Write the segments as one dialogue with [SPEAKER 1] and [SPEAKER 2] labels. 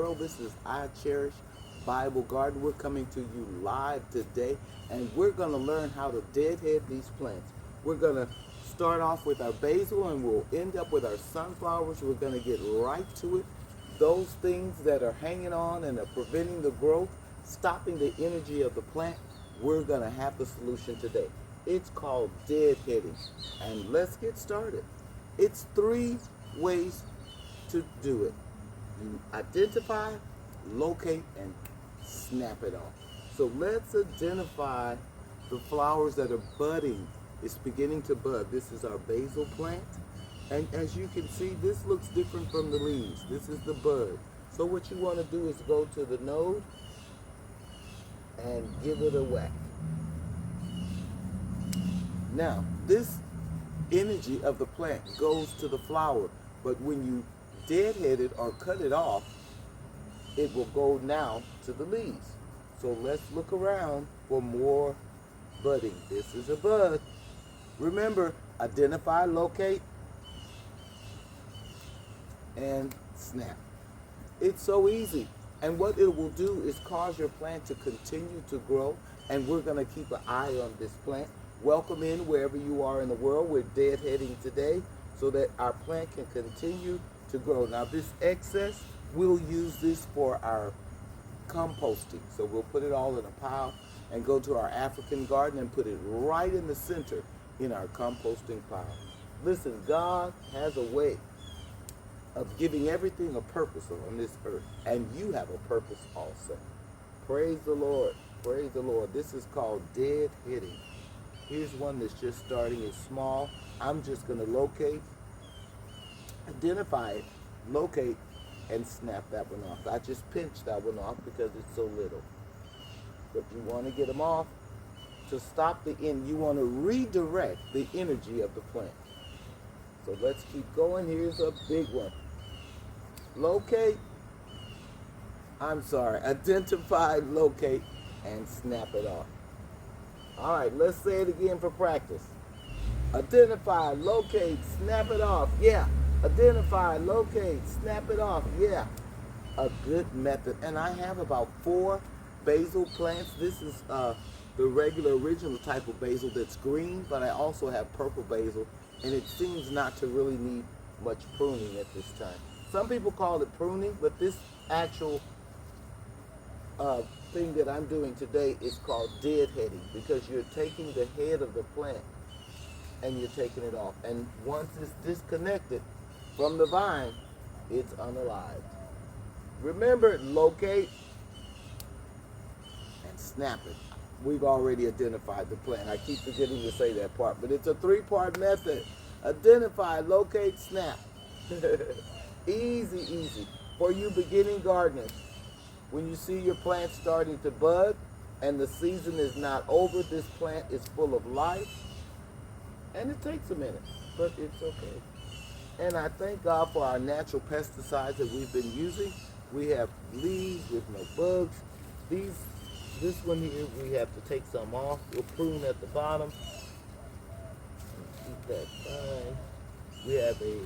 [SPEAKER 1] world. This is I Cherish Bible Garden. We're coming to you live today, and we're going to learn how to deadhead these plants. We're going to start off with our basil, and we'll end up with our sunflowers. We're going to get right to it. Those things that are hanging on and are preventing the growth, stopping the energy of the plant, we're going to have the solution today. It's called deadheading, and let's get started. It's 3 ways to do it. You identify, locate, and snap it off. So let's identify the flowers that are budding. It's beginning to bud. This is our basil plant. And as you can see, this looks different from the leaves. This is the bud. So what you want to do is go to the node and give it a whack. Now, this energy of the plant goes to the flower, but when you deadhead it or cut it off, it will go now to the leaves. So let's look around for more budding. This is a bud. Remember, identify, locate, and snap. It's so easy. And what it will do is cause your plant to continue to grow, and we're going to keep an eye on this plant. Welcome in wherever you are in the world. We're deadheading today so that our plant can continue to grow. Now this excess, we'll use this for our composting. So we'll put it all in a pile and go to our African garden and put it right in the center in our composting pile. Listen, God has a way of giving everything a purpose on this earth, and you have a purpose also. Praise the Lord. Praise the Lord. This is called deadheading. Here's one that's just starting. It's small. I'm just going to locate, identify it, locate, and snap that one off. I just pinched that one off because it's so little. But you want to get them off to stop the end. You want to redirect the energy of the plant. So let's keep going. Here's a big one. Locate. Identify, locate, and snap it off. All right, let's say it again for practice. Identify, locate, snap it off. Yeah. Identify, locate, snap it off. Yeah. A good method. And I have about 4 basil plants. This is the regular original type of basil that's green, but I also have purple basil, and it seems not to really need much pruning at this time. Some people call it pruning, but this actual thing that I'm doing today is called deadheading, because you're taking the head of the plant and you're taking it off. And once it's disconnected from the vine, it's unalived. Remember, locate and snap it. We've already identified the plant. I keep forgetting to say that part, but it's a 3-part method. Identify, locate, snap. Easy, easy. For you beginning gardeners, when you see your plant starting to bud and the season is not over, this plant is full of life. And it takes a minute, but it's okay. And I thank God for our natural pesticides that we've been using. We have leaves with no bugs. This one here, we have to take some off. We'll prune at the bottom. Keep that fine. We have a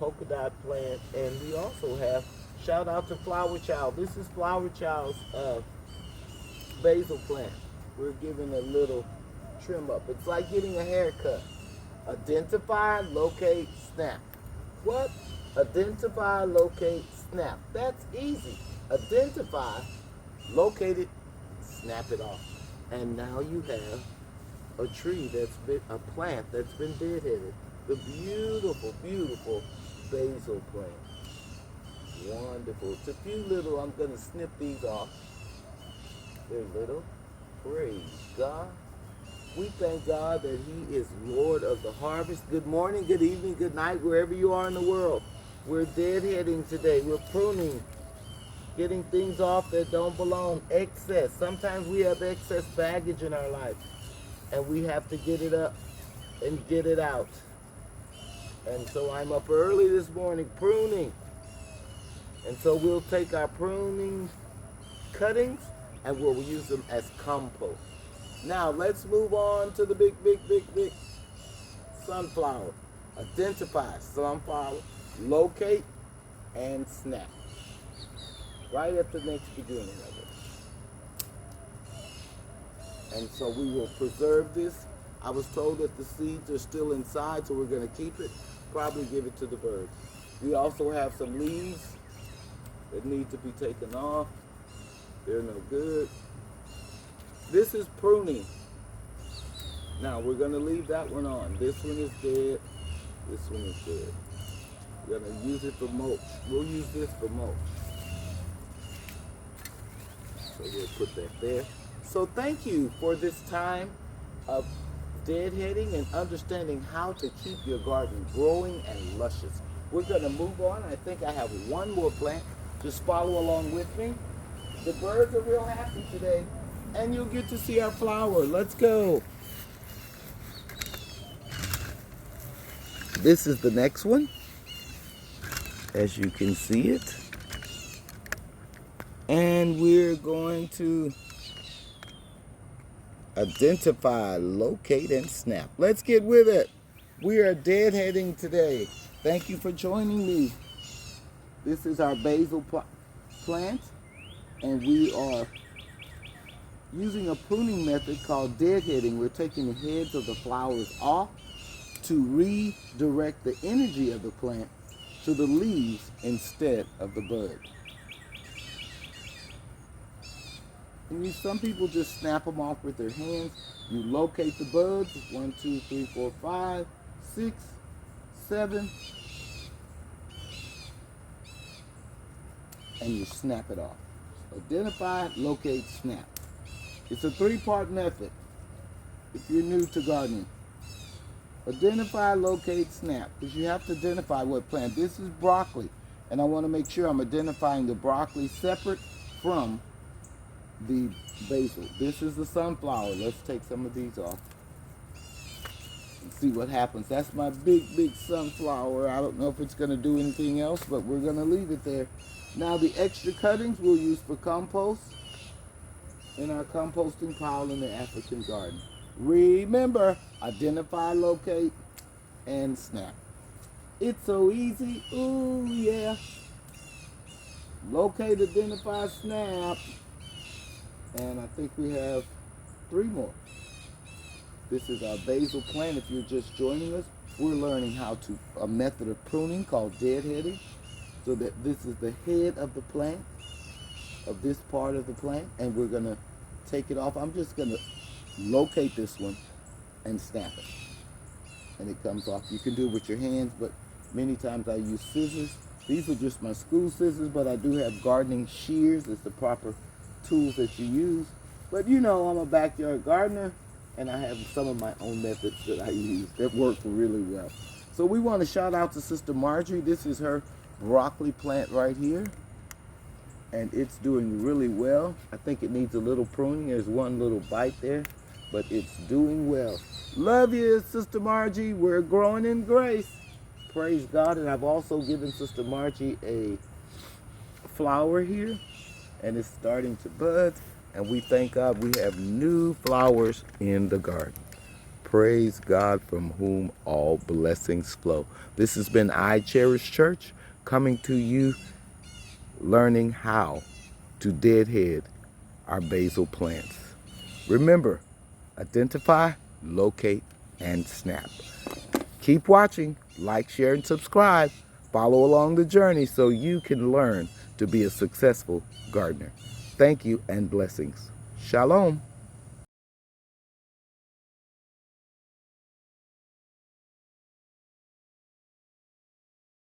[SPEAKER 1] polka dot plant, and we also have, shout out to Flower Child. This is Flower Child's basil plant. We're giving a little trim up. It's like getting a haircut. Identify, locate, snap. What? Identify, locate, snap. That's easy. Identify, locate it, snap it off. And now you have a tree a plant that's been deadheaded. The beautiful, beautiful basil plant. Wonderful. It's a few little, I'm going to snip these off. They're little. Praise God. We thank God that He is Lord of the harvest. Good morning, good evening, good night, wherever you are in the world. We're deadheading today. We're pruning, getting things off that don't belong, excess. Sometimes we have excess baggage in our life, and we have to get it up and get it out. And so I'm up early this morning pruning. And so we'll take our pruning cuttings and we'll use them as compost. Now let's move on to the big sunflower. Identify sunflower, locate, and snap. right at the next beginning of it. And so we will preserve this. I was told that the seeds are still inside, so we're going to keep it, probably give it to the birds. We also have some leaves that need to be taken off. They're no good. This is pruning. Now we're going to leave that one on. This one is dead. This one is dead. We're going to use it for mulch. We'll use this for mulch. So we'll put that there. So thank you for this time of deadheading and understanding how to keep your garden growing and luscious. We're going to move on. I think I have one more plant. Just follow along with me. The birds are real happy today, and you'll get to see our flower. Let's go. This is the next one, as you can see it. And we're going to identify, locate, and snap. Let's get with it. We are deadheading today. Thank you for joining me. This is our basil plant, and we are using a pruning method called deadheading. We're taking the heads of the flowers off to redirect the energy of the plant to the leaves instead of the bud. And some people just snap them off with their hands. You locate the buds, 1, 2, 3, 4, 5, 6, 7, and you snap it off. Identify, locate, snap. It's a 3-part method if you're new to gardening. Identify, locate, snap, because you have to identify what plant. This is broccoli, and I want to make sure I'm identifying the broccoli separate from the basil. This is the sunflower. Let's take some of these off and see what happens. That's my big sunflower. I don't know if it's going to do anything else, but we're going to leave it there. Now the extra cuttings we'll use for compost in our composting pile in the African garden. Remember, identify, locate, and snap. It's so easy. Ooh, yeah. Locate, identify, snap. And I think we have 3 more. This is our basil plant. If you're just joining us, we're learning how to, a method of pruning called deadheading. So that this is the head of the plant, of this part of the plant, and we're gonna take it off. I'm just gonna locate this one and snap it. And it comes off. You can do it with your hands, but many times I use scissors. These are just my school scissors, but I do have gardening shears. It's the proper tools that you use. But you know, I'm a backyard gardener, and I have some of my own methods that I use that work really well. So we want to shout out to Sister Marjorie. This is her broccoli plant right here, and it's doing really well. I think it needs a little pruning. There's one little bite there, but it's doing well. Love you, Sister Margie. We're growing in grace. Praise God. And I've also given Sister Margie a flower here, and it's starting to bud, and we thank God we have new flowers in the garden. Praise God, from whom all blessings flow. This has been I Cherish Church, coming to you, learning how to deadhead our basil plants. Remember, identify, locate, and snap. Keep watching, like, share, and subscribe. Follow along the journey so you can learn to be a successful gardener. Thank you and blessings. Shalom.